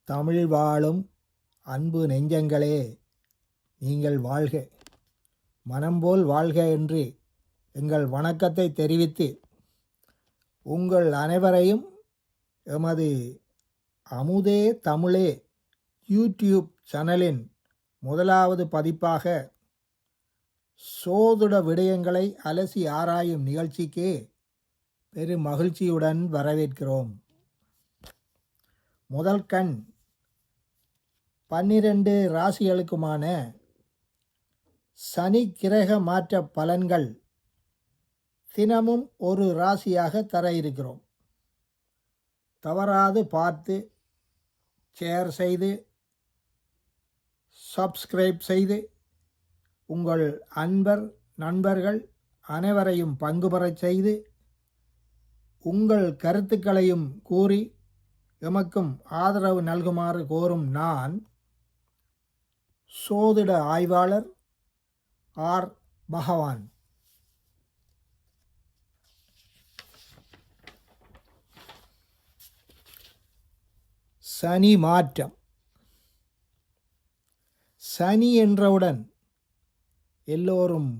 தமிழ் வாழும் அன்பு நெஞ்சங்களே, நீங்கள் வாழ்க, மனம்போல் வாழ்க என்று எங்கள் வணக்கத்தை தெரிவித்து உங்கள் அனைவரையும் எமது அமுதே தமிழே யூடியூப் சேனலின் முதலாவது பதிப்பாக சோதிட விடயங்களை அலசி ஆராயும் நிகழ்ச்சிக்கு பெரும் மகிழ்ச்சியுடன் வரவேற்கிறோம். முதல் கண் 12 ராசிகளுக்குமான சனி கிரக மாற்ற பலன்கள் தினமும் ஒரு ராசியாக தர இருக்கிறோம். தவறாது பார்த்து ஷேர் செய்து சப்ஸ்கிரைப் செய்து உங்கள் நண்பர்கள் அனைவரையும் பங்கு பெறச் செய்து உங்கள் கருத்துக்களையும் கூறி எமக்கும் ஆதரவு நல்குமாறு கோரும் நான் சோதிட ஆய்வாளர் ஆர். பகவான். சனி மாற்றம். சனி என்றவுடன் எல்லோரும்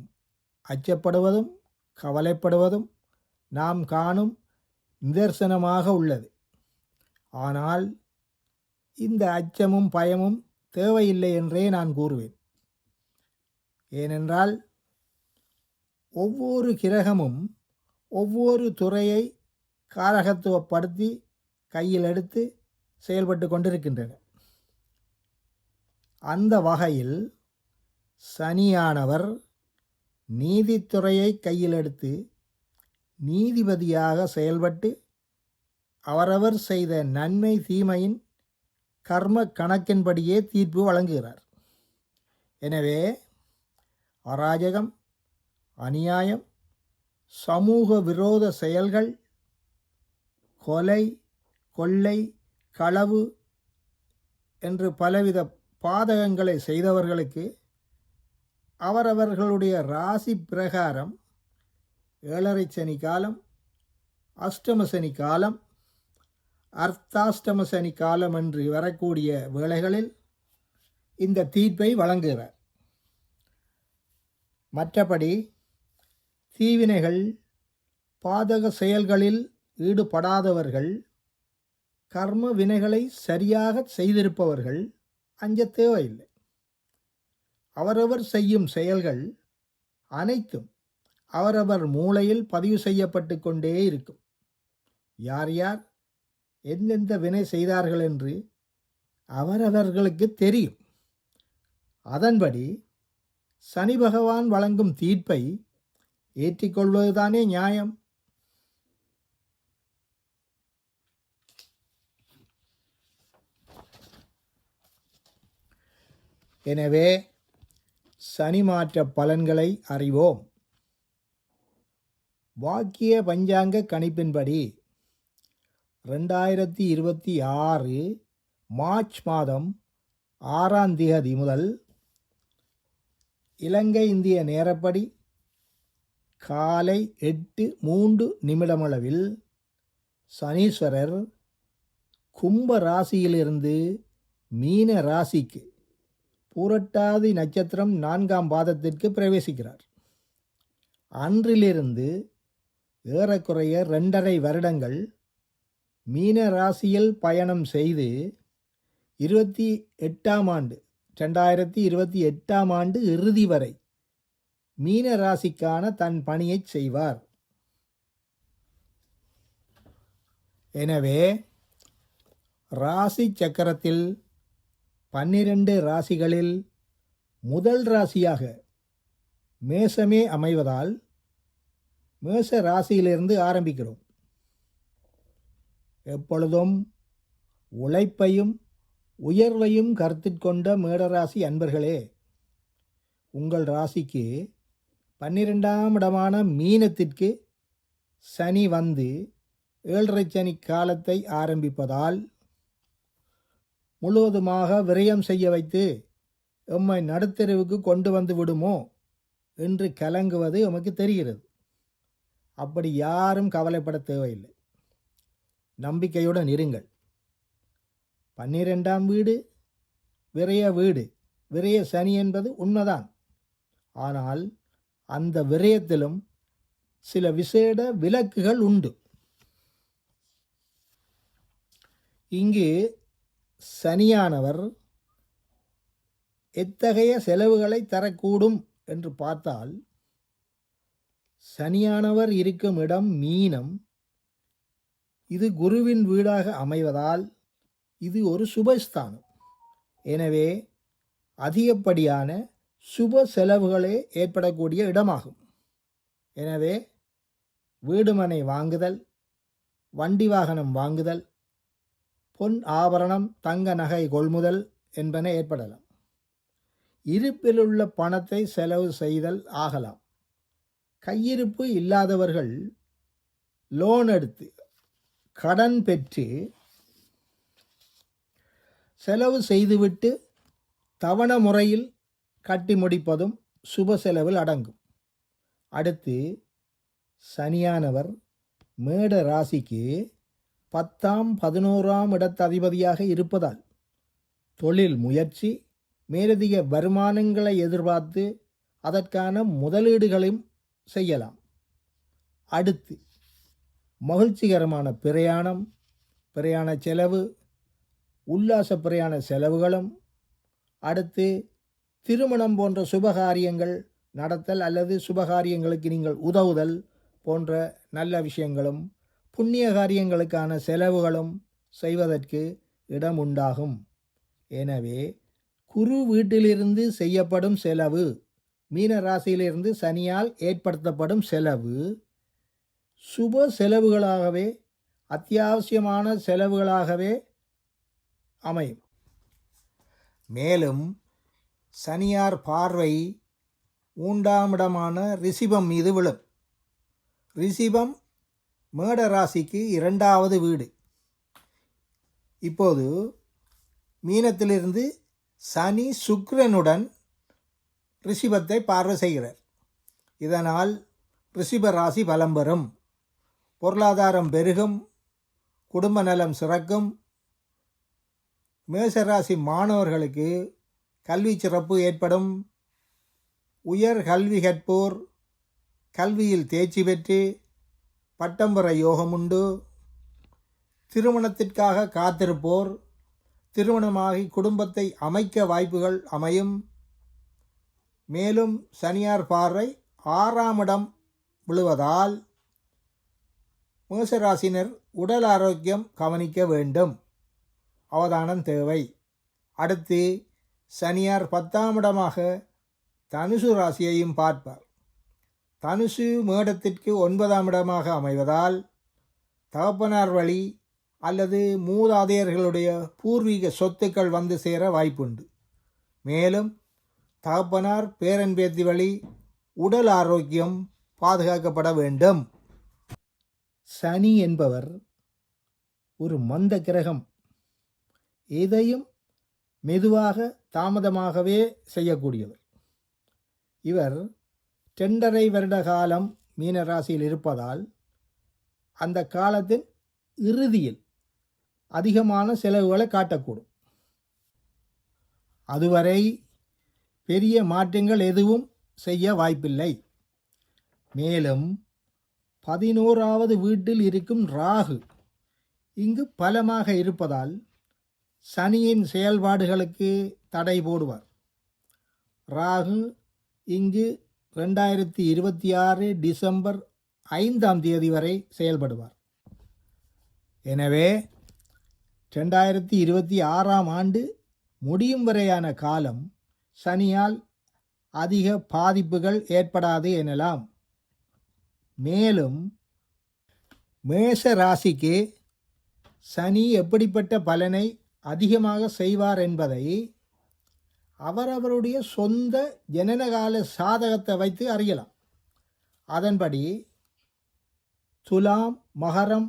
அச்சப்படுவதும் கவலைப்படுவதும் நாம் காணும் நிதர்சனமாக உள்ளது. ஆனால் இந்த அச்சமும் பயமும் தேவையில்லை என்றே நான் கூறுவேன். ஏனென்றால் ஒவ்வொரு கிரகமும் ஒவ்வொரு துறையை காரகத்துவப்படுத்தி கையில் எடுத்து செயல்பட்டு கொண்டிருக்கின்றன. அந்த வகையில் சனியானவர் நீதித்துறையை கையில் எடுத்து நீதிபதியாக செயல்பட்டு அவரவர் செய்த நன்மை தீமையின் கர்ம கணக்கின்படியே தீர்ப்பு வழங்குகிறார். எனவே அராஜகம், அநியாயம், சமூக விரோத செயல்கள், கொலை, கொள்ளை, களவு என்று பலவித பாதகங்களை செய்தவர்களுக்கு அவரவர்களுடைய ராசி பிரகாரம் 7.5 சனி காலம், அஷ்டம சனி காலம், அர்த்தாஷ்டம சனி காலம் என்று வரக்கூடிய வேளைகளில் இந்த தீர்ப்பை வழங்குகிறார். மற்றபடி தீவினைகள், பாதக செயல்களில் ஈடுபடாதவர்கள், கர்ம வினைகளை சரியாக செய்திருப்பவர்கள் அஞ்ச தேவையில்லை. அவரவர் செய்யும் செயல்கள் அனைத்தும் அவரவர் மூளையில் பதிவு செய்யப்பட்டு கொண்டே இருக்கும். யார் யார் எந்தெந்த வினை செய்தார்கள் என்று அவரவர்களுக்கு தெரியும். அதன்படி சனி பகவான் வழங்கும் தீர்ப்பை ஏற்றிக்கொள்வதுதானே நியாயம். எனவே சனி மாற்ற பலன்களை அறிவோம். வாக்கிய பஞ்சாங்க கணிப்பின்படி 2026 மார்ச் மாதம் 6ஆம் தேதி முதல் இலங்கை இந்திய நேரப்படி காலை 8:03 சனீஸ்வரர் கும்ப ராசியிலிருந்து மீன ராசிக்கு பூரட்டாதி நட்சத்திரம் 4ஆம் பாதத்திற்கு பிரவேசிக்கிறார். அன்றிலிருந்து ஏறக்குறைய 2.5 வருடங்கள் மீன ராசியில் பயணம் செய்து 2028ஆம் ஆண்டு இறுதி வரை மீன ராசிக்கான தன் பணியை செய்வார். எனவே ராசி சக்கரத்தில் 12 ராசிகளில் முதல் ராசியாக மேசமே அமைவதால் மேச ராசியிலிருந்து ஆரம்பிக்கிறோம். எப்பொழுதும் உழைப்பையும் உயர்வையும் கருத்திற்கொண்ட மேடராசி அன்பர்களே, உங்கள் ராசிக்கு 12ஆம் இடமான மீனத்திற்கு சனி வந்து 7.5 சனி காலத்தை ஆரம்பிப்பதால் முழுவதுமாக விரயம் செய்ய வைத்து எம்மை நடுத்தெருவுக்கு கொண்டு வந்து விடுமோ என்று கலங்குவது எமக்கு தெரிகிறது. அப்படி யாரும் கவலைப்பட தேவையில்லை. நம்பிக்கையுடன் இருங்கள். 12ஆம் வீடு விரய வீடு. விரய சனி என்பது உண்மைதான். ஆனால் அந்த விரயத்திலும் சில விசேட விலக்குகள் உண்டு. இங்கு சனியானவர் எத்தகைய செலவுகளை தரக்கூடும் என்று பார்த்தால், சனியானவர் இருக்கும் இடம் மீனம். இது குருவின் வீடாக அமைவதால் இது ஒரு சுபஸ்தானம். எனவே அதிகப்படியான சுப செலவுகளே ஏற்படக்கூடிய இடமாகும். எனவே வீடுமனை வாங்குதல், வண்டி வாகனம் வாங்குதல், பொன் ஆபரணம், தங்க நகை கொள்முதல் என்பன ஏற்படலாம். இருப்பிலுள்ள பணத்தை செலவு செய்தல் ஆகலாம். கையிருப்பு இல்லாதவர்கள் லோன் எடுத்து கடன் பெற்று செலவு செய்துவிட்டு தவண முறையில் கட்டி முடிப்பதும் சுப செலவில் அடங்கும். அடுத்து சனியானவர் மேட ராசிக்கு 10ஆம் 11ஆம் இடத்ததிபதியாக இருப்பதால் தொழில் முயற்சி, மேலதிக வருமானங்களை எதிர்பார்த்து அதற்கான முதலீடுகளையும் செய்யலாம். அடுத்து மகிழ்ச்சிகரமான பிரயாணம், பிரயாண செலவு, உல்லாச பிரயாண செலவுகளும், அடுத்து திருமணம் போன்ற சுபகாரியங்கள் நடத்தல் அல்லது சுபகாரியங்களுக்கு நீங்கள் உதவுதல் போன்ற நல்ல விஷயங்களும், புண்ணிய காரியங்களுக்கான செலவுகளும் செய்வதற்கு இடம் உண்டாகும். எனவே குரு வீட்டிலிருந்து செய்யப்படும் செலவு, மீன ராசியிலிருந்து சனியால் ஏற்படுத்தப்படும் செலவு சுப செலவுகளாகவே, அத்தியாவசியமான செலவுகளாகவே அமையும். மேலும் சனியார் பார்வை 3ஆம் இடமான ரிஷிபம் மீது விழும். ரிஷிபம் மேட ராசிக்கு 2வது வீடு. இப்போது மீனத்திலிருந்து சனி சுக்கிரனுடன் ரிஷிபத்தை பார்வை செய்கிறார். இதனால் ரிஷிப ராசி பலம் பெறும், பொருளாதாரம் பெருகும், குடும்ப நலம் சிறக்கும். மேசராசி மாணவர்களுக்கு கல்வி சிறப்பு ஏற்படும். உயர் கல்வி கற்போர் கல்வியில் தேர்ச்சி பெற்று பட்டம் பெற யோகம் உண்டு. திருமணத்திற்காக காத்திருப்போர் திருமணமாகி குடும்பத்தை அமைக்க வாய்ப்புகள் அமையும். மேலும் சனியார் பார்வை 6ஆம் இடம் விழுவதால் மேசராசினர் உடல் ஆரோக்கியம் கவனிக்க வேண்டும், அவதானம் தேவை. அடுத்து சனியார் 10ஆம் இடமாக தனுசு ராசியையும் பார்ப்பார். தனுசு மேடத்திற்கு 9ஆம் இடமாக அமைவதால் தகப்பனார் வழி அல்லது மூதாதையர்களுடைய பூர்வீக சொத்துக்கள் வந்து சேர வாய்ப்புண்டு. மேலும் தகப்பனார் பேரன் பேத்தி வழி உடல் ஆரோக்கியம் பாதுகாக்கப்பட வேண்டும். சனி என்பவர் ஒரு மந்த கிரகம். எதையும் மெதுவாக தாமதமாகவே செய்யக்கூடியவர். இவர் 2.5 வருட காலம் மீனராசியில் இருப்பதால் அந்த காலத்தின் இறுதியில் அதிகமான செலவுகளை காட்டக்கூடும். அதுவரை பெரிய மாற்றங்கள் எதுவும் செய்ய வாய்ப்பில்லை. மேலும் 11வது வீட்டில் இருக்கும் ராகு இங்கு பலமாக இருப்பதால் சனியின் செயல்பாடுகளுக்கு தடை போடுவார். ராகு இங்கு 2026 டிசம்பர் 5ஆம் தேதி வரை செயல்படுவார். எனவே 2026ஆம் ஆண்டு முடியும் வரையான காலம் சனியால் அதிக பாதிப்புகள் ஏற்படாது எனலாம். மேலும் மேஷ ராசிக்கு சனி எப்படிப்பட்ட பலனை அதிகமாக செய்வார் என்பதை அவரவருடைய சொந்த ஜனனகால சாதகத்தை வைத்து அறியலாம். அதன்படி துலாம், மகரம்,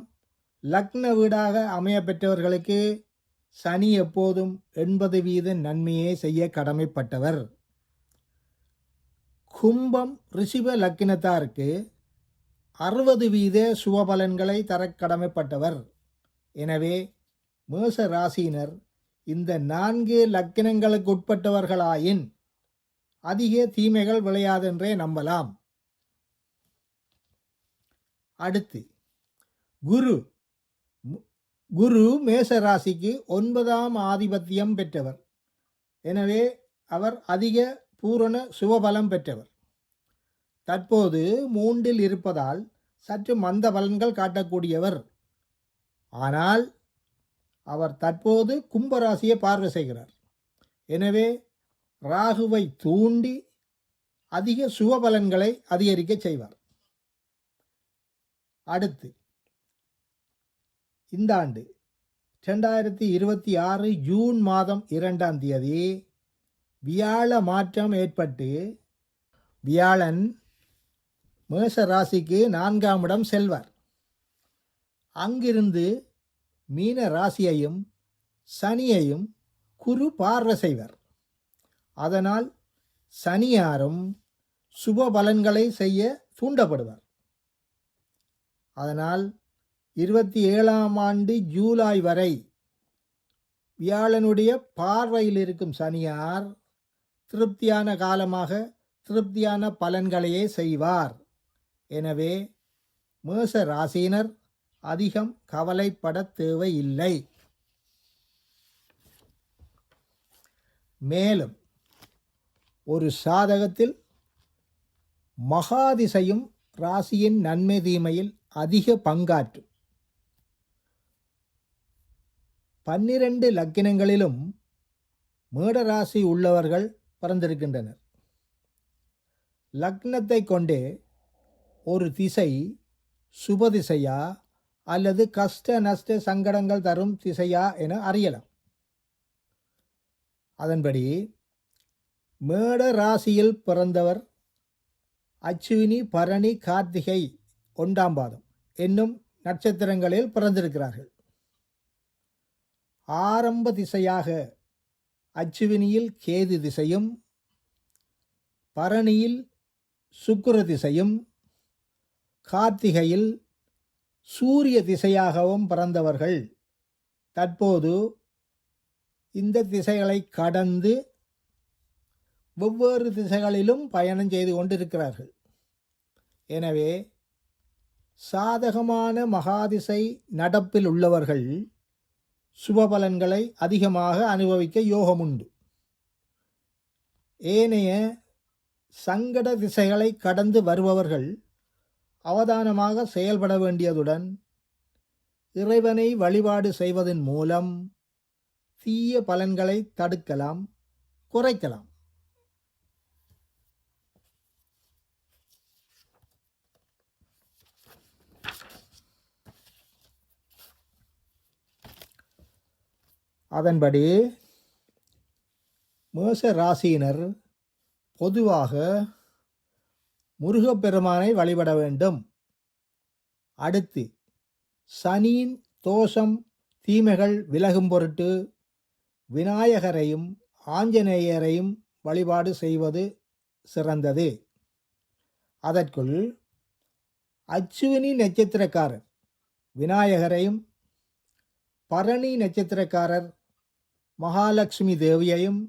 லக்ன வீடாக அமைய பெற்றவர்களுக்கு சனி எப்போதும் 80% நன்மையை செய்ய கடமைப்பட்டவர். கும்பம், ரிஷிப லக்கினத்தாருக்கு 60% சுபபலன்களை தர கடமைப்பட்டவர். எனவே மேச ராசியினர் இந்த 4 லக்கினங்களுக்கு உட்பட்டவர்களாயின் அதிக தீமைகள் விளையாதென்றே நம்பலாம். அடுத்து குரு. குரு மேச ராசிக்கு 9ஆம் ஆதிபத்தியம் பெற்றவர். எனவே அவர் அதிக பூரண சுபபலம் பெற்றவர். தற்போது 3இல் இருப்பதால் சற்று மந்த பலன்கள் காட்டக்கூடியவர். ஆனால் அவர் தற்போது கும்பராசியை பார்வை செய்கிறார். எனவே ராகுவை தூண்டி அதிக சுபபலன்களை அதிகரிக்க செய்வார். அடுத்து இந்த ஆண்டு 2026 ஜூன் மாதம் 2ஆம் தேதி வியாழ மாற்றம் ஏற்பட்டு வியாழன் மேஷ ராசிக்கு 4ஆம் இடம் செல்வார். அங்கிருந்து மீன ராசியையும் சனியையும் குரு பார்வை செய்வார். அதனால் சனியாரும் சுப பலன்களை செய்ய தூண்டப்படுவார். அதனால் 27ஆம் ஆண்டு ஜூலை வரை வியாழனுடைய பார்வையில் இருக்கும் சனியார் திருப்தியான காலமாக திருப்தியான பலன்களையே செய்வார். எனவே மேஷ ராசியினர் அதிகம் கவலைப்பட தேவையில்லை. மேலும் ஒரு சாதகத்தில் மகாதிசையும் ராசியின் நன்மை தீமையில் அதிக பங்காற்றும். 12 லக்கினங்களிலும் மேடராசி உள்ளவர்கள் பிறந்திருக்கின்றனர். லக்னத்தை கொண்டே ஒரு திசை சுப திசையா அல்லது கஷ்ட நஷ்ட சங்கடங்கள் தரும் திசையா என அறியலாம். அதன்படி மேட ராசியில் பிறந்தவர் அச்சுவினி பரணி கார்த்திகை 1ஆம் பாதம் என்னும் நட்சத்திரங்களில் பிறந்திருக்கிறார்கள். ஆரம்ப திசையாக அச்சுவினியில் கேது திசையும் பரணியில் சுக்கிர திசையும் கார்த்திகையில் சூரிய திசையாகவும் பிறந்தவர்கள் தற்போது இந்த திசைகளை கடந்து வெவ்வேறு திசைகளிலும் பயணம் செய்து கொண்டிருக்கிறார்கள். எனவே சாதகமான மகாதிசை நடப்பில் உள்ளவர்கள் சுபபலன்களை அதிகமாக அனுபவிக்க யோகமுண்டு. ஏனைய சங்கட திசைகளை கடந்து வருபவர்கள் அவதானமாக செயல்பட வேண்டியதுடன் இறைவனை வழிபாடு செய்வதன் மூலம் தீய பலன்களை தடுக்கலாம், குறைக்கலாம். அதன்படி மேஷ ராசியினர் பொதுவாக முருகப்பெருமானை வழிபட வேண்டும். அடுத்து சனியின் தோஷம் தீமைகள் விலகும் பொருட்டு விநாயகரையும் ஆஞ்சநேயரையும் வழிபாடு செய்வது சிறந்தது. அதற்குள் அச்சுவினி நட்சத்திரக்காரர் விநாயகரையும் பரணி நட்சத்திரக்காரர் மகாலட்சுமி தேவியையும்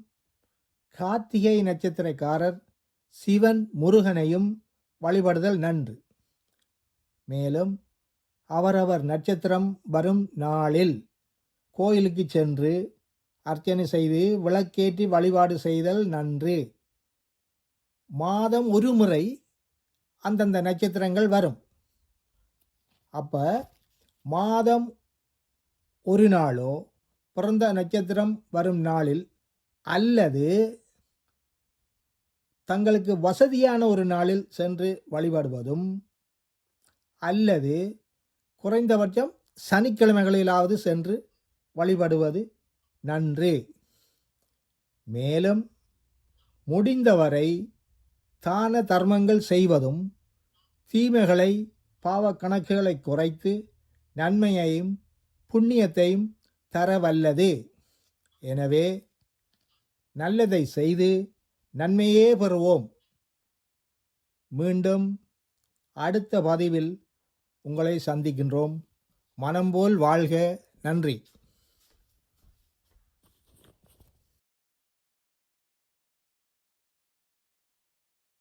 கார்த்திகை நட்சத்திரக்காரர் சிவன் முருகனையும் வழிபடுதல் நன்று. மேலும் அவரவர் நட்சத்திரம் வரும் நாளில் கோயிலுக்கு சென்று அர்ச்சனை செய்து விளக்கேற்றி வழிபாடு செய்தல் நன்று. மாதம் ஒரு முறை அந்தந்த நட்சத்திரங்கள் வரும். அப்போ மாதம் ஒரு நாளோ பிறந்த நட்சத்திரம் வரும் நாளில் அல்லது தங்களுக்கு வசதியான ஒரு நாளில் சென்று வழிபடுவதும் அல்லது குறைந்தபட்சம் சனிக்கிழமைகளிலாவது சென்று வழிபடுவது நன்று. மேலும் முடிந்தவரை தான தர்மங்கள் செய்வதும் தீமைகளை பாவ கணக்குகளை குறைத்து நன்மையையும் புண்ணியத்தையும் தரவல்லது. எனவே நல்லதை செய்து நன்மையே பெறுவோம். மீண்டும் அடுத்த பதிவில் உங்களை சந்திக்கின்றோம். மனம்போல் வாழ்க. நன்றி.